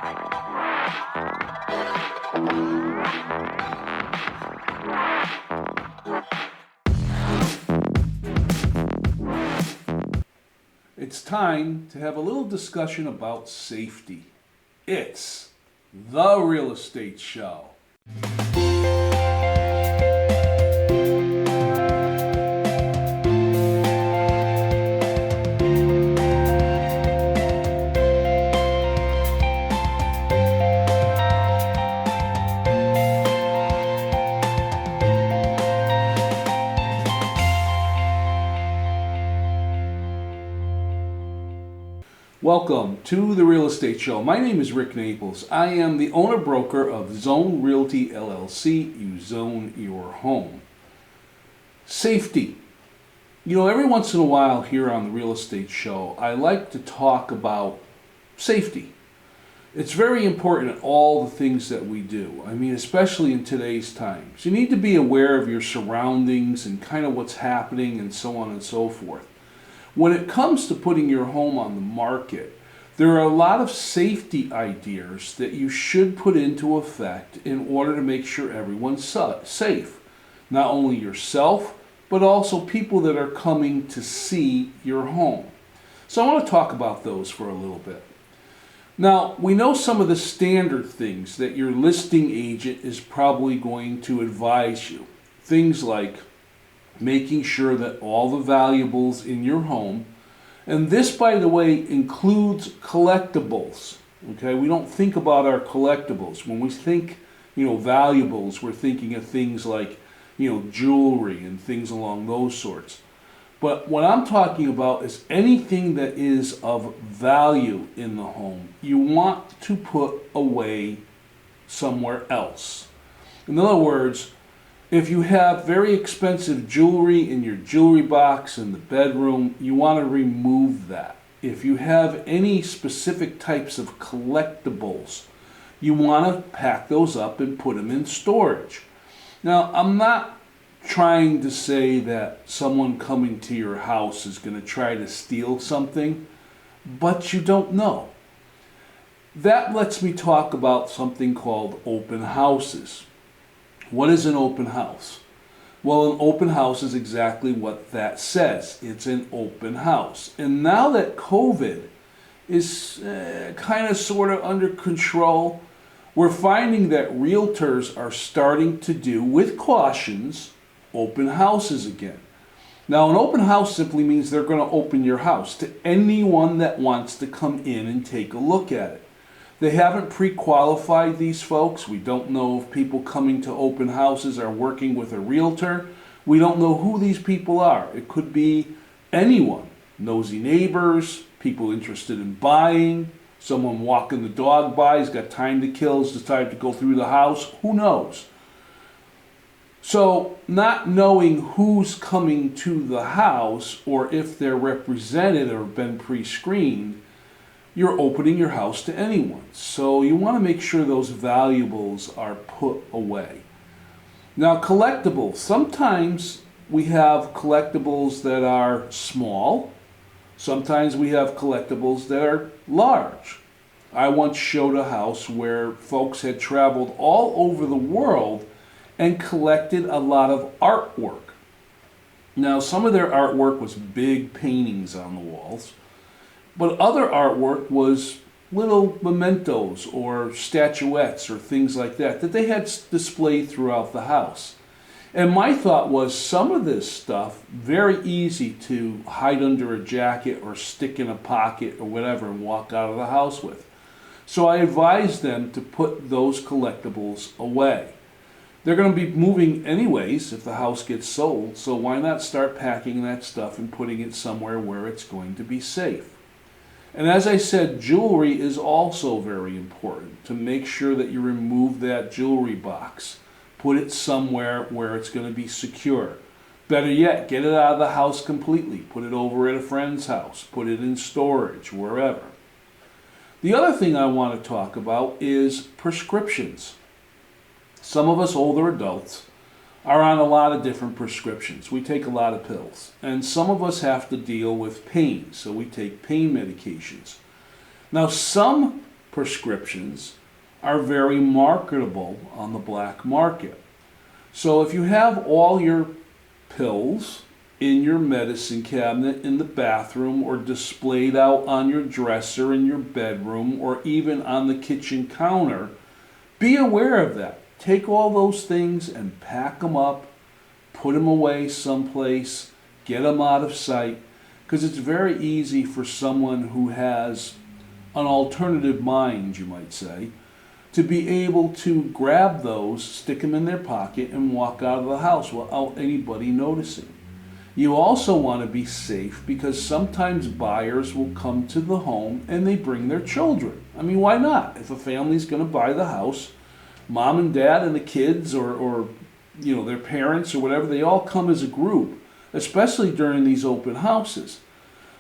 It's time to have a little discussion about safety. It's the Real Estate Show. Welcome to the Real Estate Show. My name is Rick Naples. I am the owner-broker of Zone Realty LLC. You zone your home. Safety. You know, every once in a while here on the Real Estate Show, I like to talk about safety. It's very important in all the things that we do. I mean, especially in today's times. You need to be aware of your surroundings and kind of what's happening and so on and so forth. When it comes to putting your home on the market, there are a lot of safety ideas that you should put into effect in order to make sure everyone's safe. Not only yourself, but also people that are coming to see your home. So I want to talk about those for a little bit. Now, we know some of the standard things that your listing agent is probably going to advise you. Things like making sure that all the valuables in your home, and this, by the way, includes collectibles. Okay, we don't think about our collectibles. When we think, valuables, we're thinking of things like, jewelry and things along those sorts. But what I'm talking about is anything that is of value in the home, you want to put away somewhere else. In other words, if you have very expensive jewelry in your jewelry box in the bedroom, you want to remove that. If you have any specific types of collectibles, you want to pack those up and put them in storage. Now, I'm not trying to say that someone coming to your house is going to try to steal something, but you don't know. That lets me talk about something called open houses. What is an open house? Well, an open house is exactly what that says. It's an open house. And now that COVID is kind of sort of under control, we're finding that realtors are starting to do, with cautions, open houses again. Now, an open house simply means they're going to open your house to anyone that wants to come in and take a look at it. They haven't pre-qualified these folks. We don't know if people coming to open houses are working with a realtor. We don't know who these people are. It could be anyone. Nosy neighbors, people interested in buying, someone walking the dog by, he's got time to kill, has decided to go through the house. Who knows? So not knowing who's coming to the house or if they're represented or been pre-screened, you're opening your house to anyone. So you want to make sure those valuables are put away. Now, collectibles. Sometimes we have collectibles that are small. Sometimes we have collectibles that are large. I once showed a house where folks had traveled all over the world and collected a lot of artwork. Now, some of their artwork was big paintings on the walls. But other artwork was little mementos or statuettes or things like that they had displayed throughout the house. And my thought was some of this stuff, very easy to hide under a jacket or stick in a pocket or whatever and walk out of the house with. So I advised them to put those collectibles away. They're going to be moving anyways if the house gets sold, so why not start packing that stuff and putting it somewhere where it's going to be safe. And as I said, jewelry is also very important to make sure that you remove that jewelry box. Put it somewhere where it's going to be secure. Better yet, get it out of the house completely. Put it over at a friend's house. Put it in storage, wherever. The other thing I want to talk about is prescriptions. Some of us older adults are on a lot of different prescriptions. We take a lot of pills. And some of us have to deal with pain, so we take pain medications. Now, some prescriptions are very marketable on the black market. So if you have all your pills in your medicine cabinet in the bathroom or displayed out on your dresser in your bedroom or even on the kitchen counter, be aware of that. Take all those things and pack them up, put them away someplace, get them out of sight, because it's very easy for someone who has an alternative mind, you might say, to be able to grab those, stick them in their pocket, and walk out of the house without anybody noticing. You also want to be safe because sometimes buyers will come to the home and they bring their children. I mean, why not? If a family's going to buy the house, mom and dad and the kids or their parents or whatever, they all come as a group, especially during these open houses.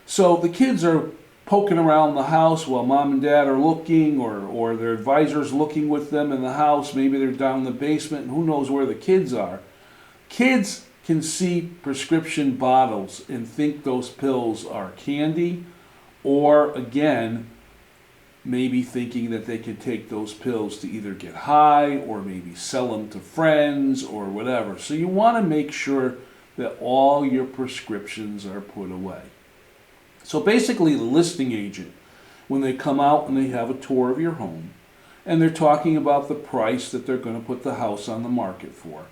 So the kids are poking around the house while mom and dad are looking, or their advisor's looking with them in the house. Maybe they're down in the basement, and who knows where the kids are. Kids can see prescription bottles and think those pills are candy, or again, maybe thinking that they could take those pills to either get high or maybe sell them to friends or whatever. So you want to make sure that all your prescriptions are put away. So basically, the listing agent, when they come out and they have a tour of your home, and they're talking about the price that they're going to put the house on the market for,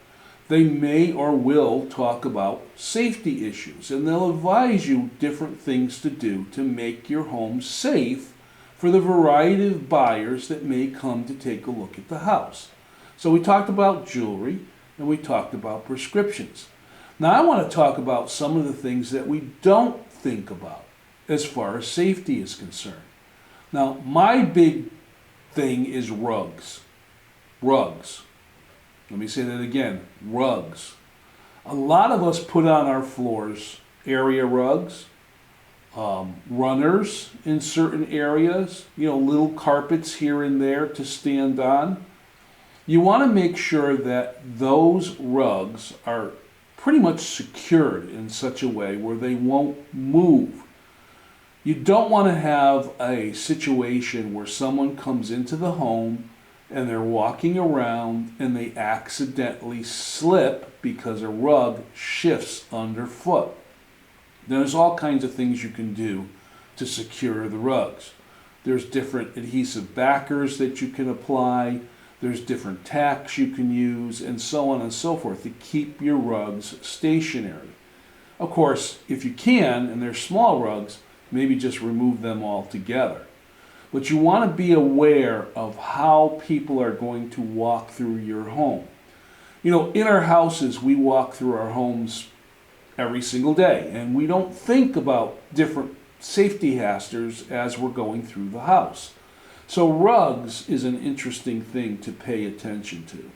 they may or will talk about safety issues, and they'll advise you different things to do to make your home safe for the variety of buyers that may come to take a look at the house. So we talked about jewelry, and we talked about prescriptions. Now I want to talk about some of the things that we don't think about as far as safety is concerned. Now, my big thing is rugs. Rugs. Let me say that again, rugs. A lot of us put on our floors area rugs, runners in certain areas, little carpets here and there to stand on. You want to make sure that those rugs are pretty much secured in such a way where they won't move. You don't want to have a situation where someone comes into the home and they're walking around and they accidentally slip because a rug shifts underfoot. There's all kinds of things you can do to secure the rugs. There's different adhesive backers that you can apply. There's different tacks you can use, and so on and so forth to keep your rugs stationary. Of course, if you can, and they're small rugs, maybe just remove them altogether. But you want to be aware of how people are going to walk through your home. In our houses, we walk through our homes every single day, and we don't think about different safety hazards as we're going through the house. So rugs is an interesting thing to pay attention to.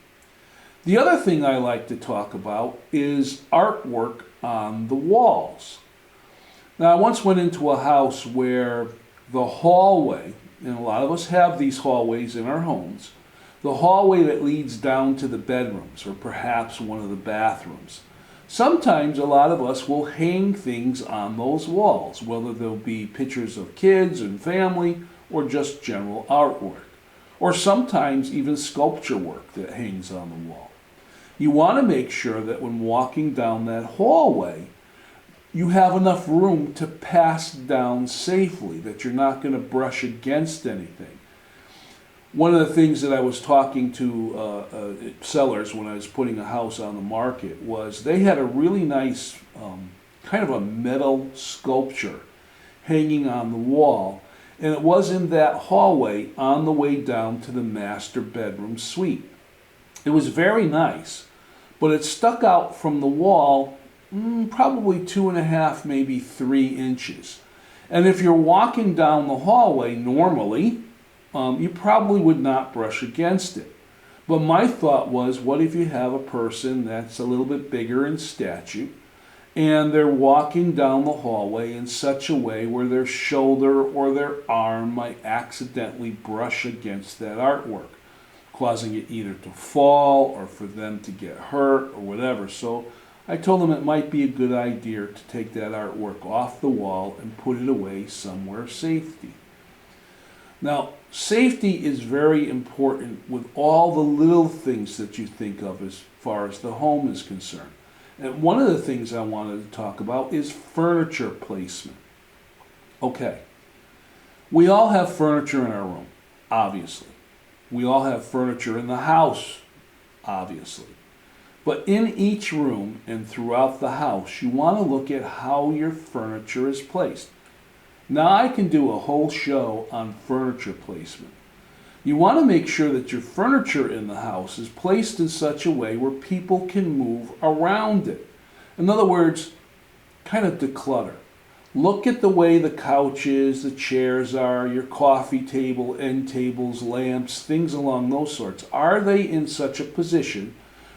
The other thing I like to talk about is artwork on the walls. Now, I once went into a house where the hallway, and a lot of us have these hallways in our homes, the hallway that leads down to the bedrooms or perhaps one of the bathrooms. Sometimes a lot of us will hang things on those walls, whether they'll be pictures of kids and family or just general artwork, or sometimes even sculpture work that hangs on the wall. You want to make sure that when walking down that hallway, you have enough room to pass down safely, that you're not going to brush against anything. One of the things that I was talking to sellers when I was putting a house on the market was they had a really nice kind of a metal sculpture hanging on the wall, and it was in that hallway on the way down to the master bedroom suite. It was very nice, but it stuck out from the wall probably 2.5, maybe 3 inches. And if you're walking down the hallway normally, you probably would not brush against it. But my thought was, what if you have a person that's a little bit bigger in stature, and they're walking down the hallway in such a way where their shoulder or their arm might accidentally brush against that artwork, causing it either to fall or for them to get hurt or whatever. So I told them it might be a good idea to take that artwork off the wall and put it away somewhere safety. Now, Safety is very important with all the little things that you think of as far as the home is concerned. And one of the things I wanted to talk about is furniture placement. Okay, we all have furniture in our room, obviously. We all have furniture in the house, obviously. But in each room and throughout the house, you want to look at how your furniture is placed. Now, I can do a whole show on furniture placement. You want to make sure that your furniture in the house is placed in such a way where people can move around it. In other words, kind of declutter. Look at the way the couches, the chairs are, your coffee table, end tables, lamps, things along those sorts. Are they in such a position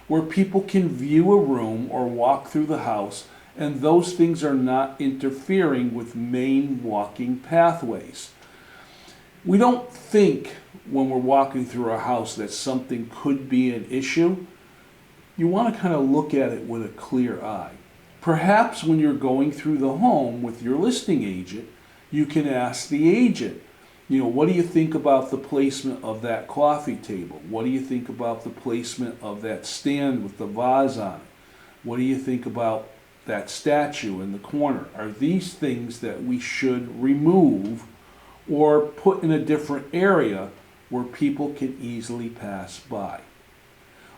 where people can view a room or walk through the house and those things are not interfering with main walking pathways? We don't think when we're walking through our house that something could be an issue. You want to kind of look at it with a clear eye. Perhaps when you're going through the home with your listing agent, you can ask the agent, what do you think about the placement of that coffee table? What do you think about the placement of that stand with the vase on it? What do you think about that statue in the corner? Are these things that we should remove or put in a different area where people can easily pass by?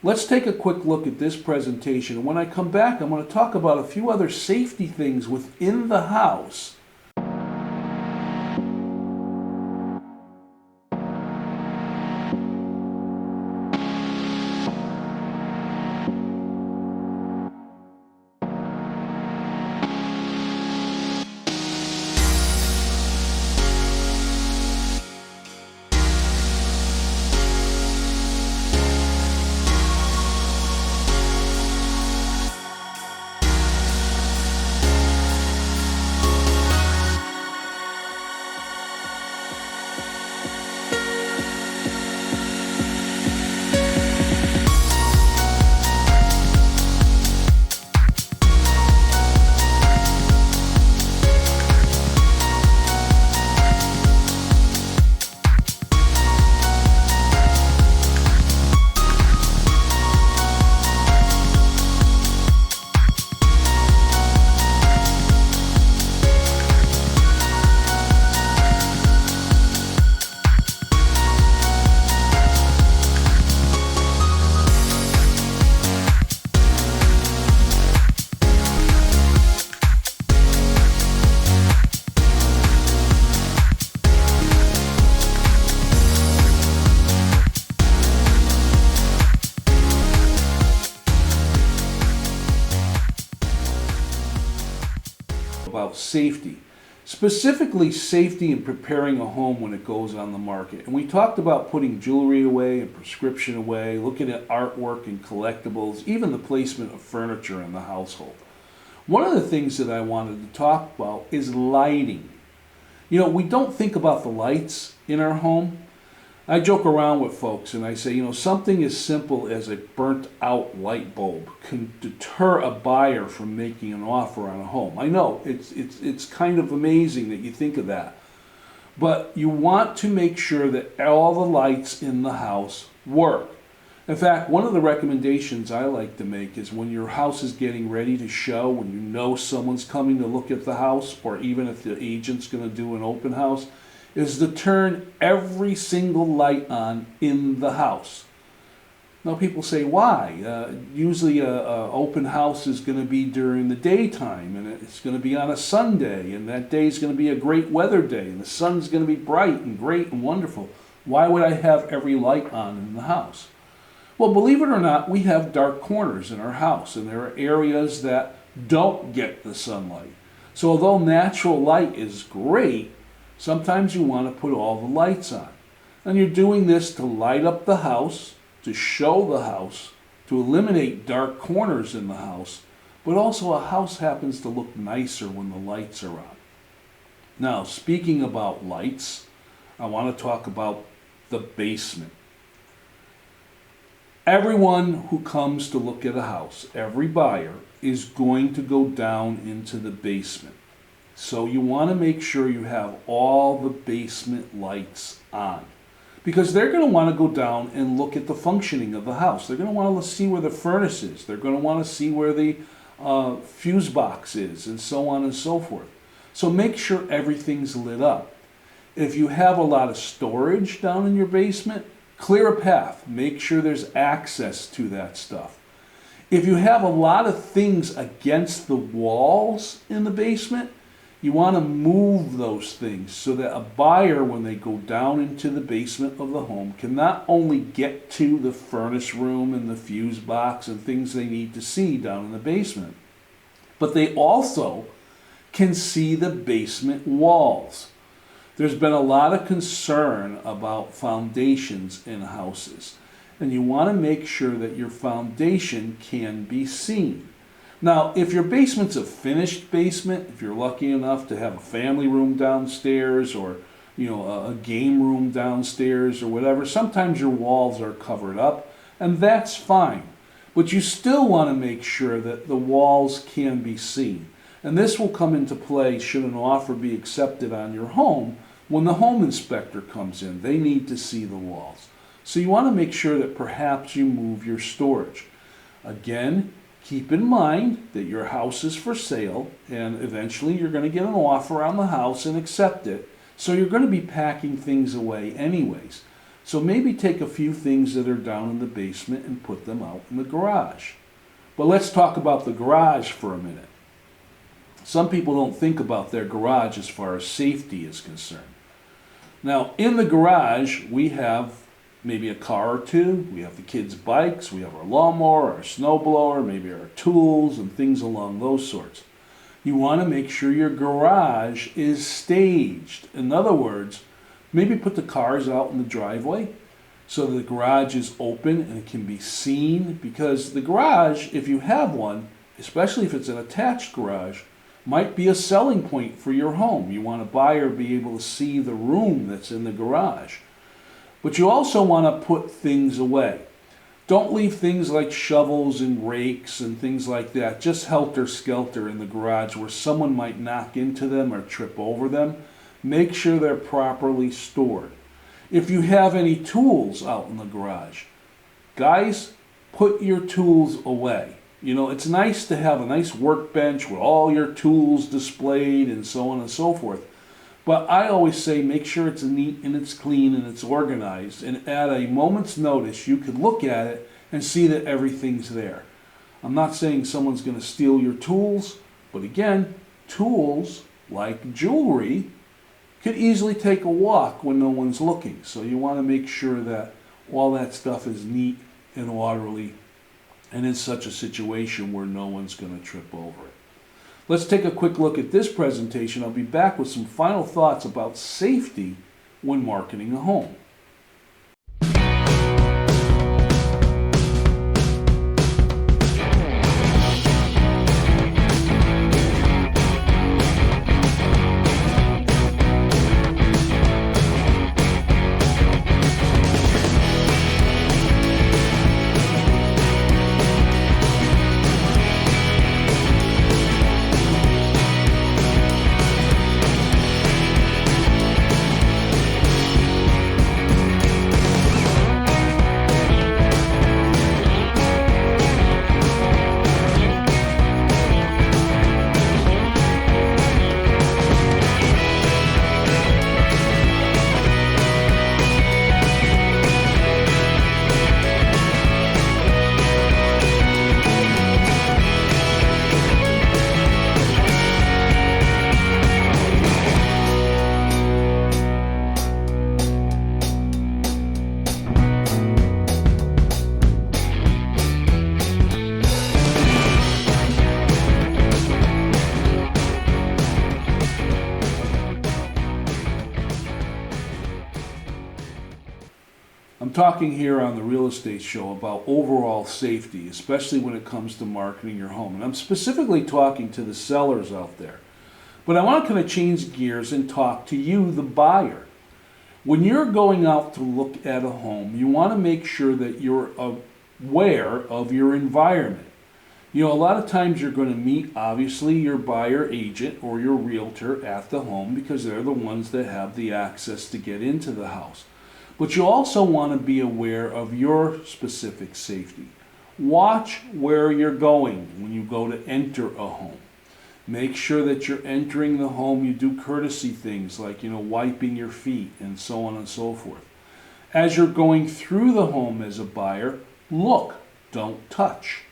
Let's take a quick look at this presentation, and when I come back, I'm going to talk about a few other safety things within the house. About safety, specifically safety in preparing a home when it goes on the market. And we talked about putting jewelry away and prescription away, looking at artwork and collectibles, even the placement of furniture in the household. One of the things that I wanted to talk about is lighting. We don't think about the lights in our home. I joke around with folks and I say, something as simple as a burnt out light bulb can deter a buyer from making an offer on a home. I know, it's kind of amazing that you think of that. But you want to make sure that all the lights in the house work. In fact, one of the recommendations I like to make is when your house is getting ready to show, when you know someone's coming to look at the house, or even if the agent's going to do an open house, is to turn every single light on in the house. Now people say, why? Usually an open house is going to be during the daytime, and it's going to be on a Sunday, and that day is going to be a great weather day, and the sun's going to be bright and great and wonderful. Why would I have every light on in the house? Well, believe it or not, we have dark corners in our house, and there are areas that don't get the sunlight. So although natural light is great, sometimes you want to put all the lights on. And you're doing this to light up the house, to show the house, to eliminate dark corners in the house, but also a house happens to look nicer when the lights are on. Now, speaking about lights, I want to talk about the basement. Everyone who comes to look at a house, every buyer, is going to go down into the basement. So you want to make sure you have all the basement lights on. because they're going to want to go down and look at the functioning of the house. They're going to want to see where the furnace is. They're going to want to see where the fuse box is, and so on and so forth. So make sure everything's lit up. If you have a lot of storage down in your basement, clear a path. Make sure there's access to that stuff. If you have a lot of things against the walls in the basement, you want to move those things so that a buyer, when they go down into the basement of the home, can not only get to the furnace room and the fuse box and things they need to see down in the basement, but they also can see the basement walls. There's been a lot of concern about foundations in houses, and you want to make sure that your foundation can be seen. Now, if your basement's a finished basement, if you're lucky enough to have a family room downstairs, or a game room downstairs or whatever, sometimes your walls are covered up, and that's fine. But you still want to make sure that the walls can be seen. And this will come into play should an offer be accepted on your home. When the home inspector comes in, they need to see the walls. So you want to make sure that perhaps you move your storage. Again, keep in mind that your house is for sale, and eventually you're going to get an offer on the house and accept it. So you're going to be packing things away anyways. So maybe take a few things that are down in the basement and put them out in the garage. But let's talk about the garage for a minute. Some people don't think about their garage as far as safety is concerned. Now, in the garage, we have maybe a car or two, we have the kids' bikes, we have our lawnmower, our snowblower, maybe our tools and things along those sorts. You want to make sure your garage is staged. In other words, maybe put the cars out in the driveway so the garage is open and it can be seen, because the garage, if you have one, especially if it's an attached garage, might be a selling point for your home. You want a buyer to be able to see the room that's in the garage. But you also want to put things away. Don't leave things like shovels and rakes and things like that just helter-skelter in the garage where someone might knock into them or trip over them. Make sure they're properly stored. If you have any tools out in the garage, guys, put your tools away. It's nice to have a nice workbench with all your tools displayed and so on and so forth. But I always say make sure it's neat and it's clean and it's organized. And at a moment's notice, you could look at it and see that everything's there. I'm not saying someone's going to steal your tools, but again, tools like jewelry could easily take a walk when no one's looking. So you want to make sure that all that stuff is neat and orderly and in such a situation where no one's going to trip over it. Let's take a quick look at this presentation. I'll be back with some final thoughts about safety when marketing a home. I'm talking here on the Real Estate Show about overall safety, especially when it comes to marketing your home. And I'm specifically talking to the sellers out there. But I want to kind of change gears and talk to you, the buyer. When you're going out to look at a home, you want to make sure that you're aware of your environment. A lot of times you're going to meet, obviously, your buyer agent or your realtor at the home because they're the ones that have the access to get into the house. But you also want to be aware of your specific safety. Watch where you're going when you go to enter a home. Make sure that you're entering the home, you do courtesy things like, wiping your feet and so on and so forth. As you're going through the home as a buyer, look, don't touch.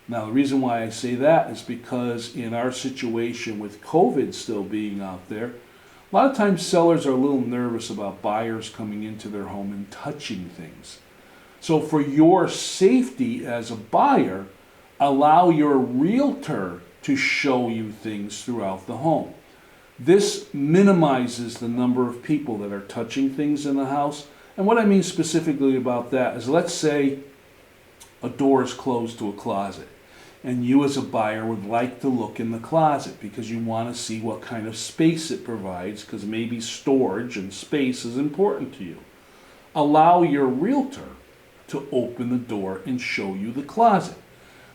Now, the reason why I say that is because in our situation with COVID still being out there, a lot of times sellers are a little nervous about buyers coming into their home and touching things. So for your safety as a buyer, allow your realtor to show you things throughout the home. This minimizes the number of people that are touching things in the house. And what I mean specifically about that is, let's say a door is closed to a closet, and you as a buyer would like to look in the closet because you want to see what kind of space it provides, because maybe storage and space is important to you. Allow your realtor to open the door and show you the closet.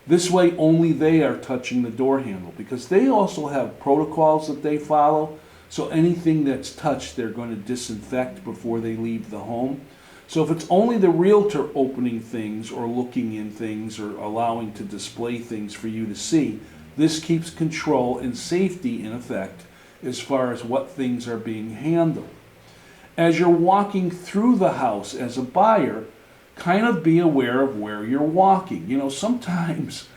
This way only they are touching the door handle, because they also have protocols that they follow. So anything that's touched, they're going to disinfect before they leave the home. So if it's only the realtor opening things or looking in things or allowing to display things for you to see, this keeps control and safety in effect as far as what things are being handled. As you're walking through the house as a buyer, kind of be aware of where you're walking. Sometimes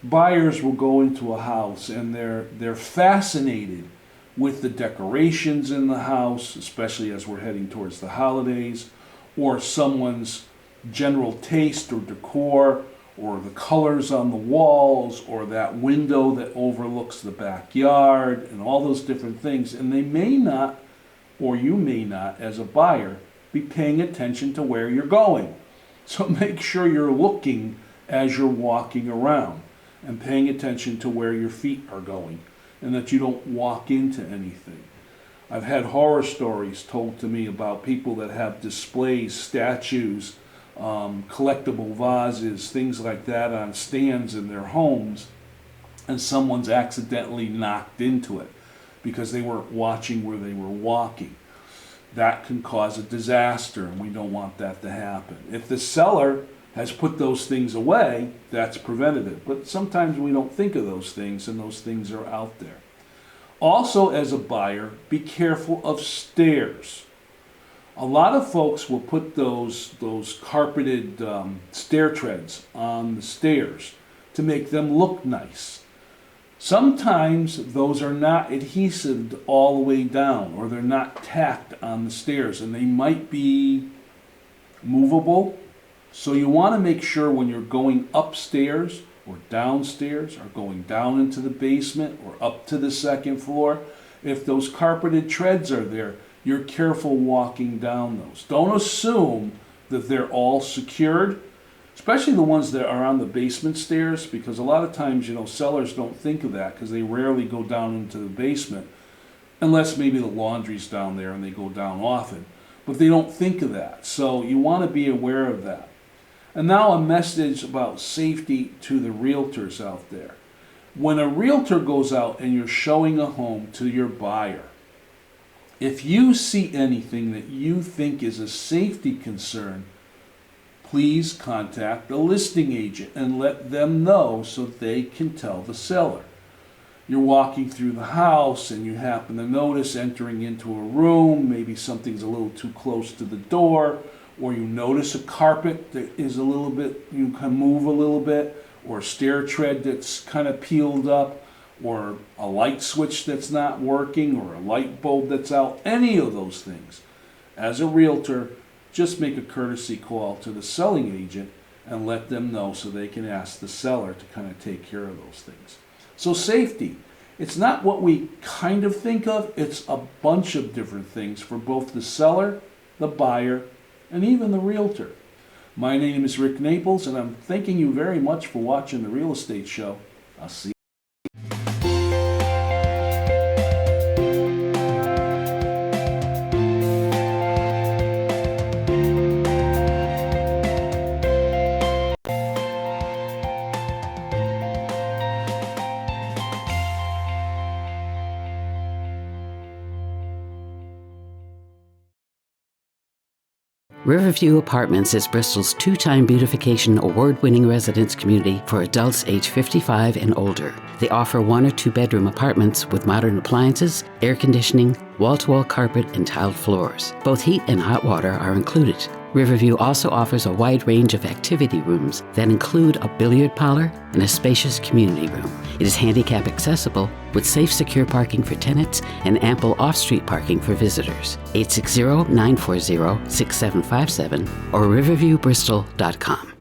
buyers will go into a house and they're fascinated with the decorations in the house, especially as we're heading towards the holidays, or someone's general taste or decor, or the colors on the walls, or that window that overlooks the backyard, and all those different things. And they may not, or you may not, as a buyer, be paying attention to where you're going. So make sure you're looking as you're walking around and paying attention to where your feet are going, and that you don't walk into anything. I've had horror stories told to me about people that have displays, statues, collectible vases, things like that on stands in their homes, and someone's accidentally knocked into it because they weren't watching where they were walking. That can cause a disaster, and we don't want that to happen. If the seller has put those things away, that's preventative. But sometimes we don't think of those things, and those things are out there. Also, as a buyer, be careful of stairs. A lot of folks will put those carpeted stair treads on the stairs to make them look nice. Sometimes those are not adhesive all the way down, or they're not tacked on the stairs, and they might be movable. So you want to make sure when you're going upstairs or downstairs, or going down into the basement or up to the second floor, if those carpeted treads are there, you're careful walking down those. Don't assume that they're all secured, especially the ones that are on the basement stairs, because a lot of times, sellers don't think of that because they rarely go down into the basement, unless maybe the laundry's down there and they go down often. But they don't think of that. So you want to be aware of that. And now a message about safety to the realtors out there. When a realtor goes out and you're showing a home to your buyer, if you see anything that you think is a safety concern, please contact the listing agent and let them know so they can tell the seller. You're walking through the house and you happen to notice entering into a room, maybe something's a little too close to the door, or you notice a carpet that is a little bit, you can move a little bit, or a stair tread that's kind of peeled up, or a light switch that's not working, or a light bulb that's out, any of those things. As a realtor, just make a courtesy call to the selling agent and let them know so they can ask the seller to kind of take care of those things. So safety, it's not what we kind of think of, it's a bunch of different things for both the seller, the buyer, and even the realtor. My name is Rick Naples, and I'm thanking you very much for watching The Real Estate Show. I'll see you. Riverview Apartments is Bristol's two-time beautification award-winning residence community for adults age 55 and older. They offer 1 or 2 bedroom apartments with modern appliances, air conditioning, wall-to-wall carpet, and tiled floors. Both heat and hot water are included. Riverview also offers a wide range of activity rooms that include a billiard parlor and a spacious community room. It is handicap accessible with safe, secure parking for tenants and ample off-street parking for visitors. 860-940-6757 or riverviewbristol.com.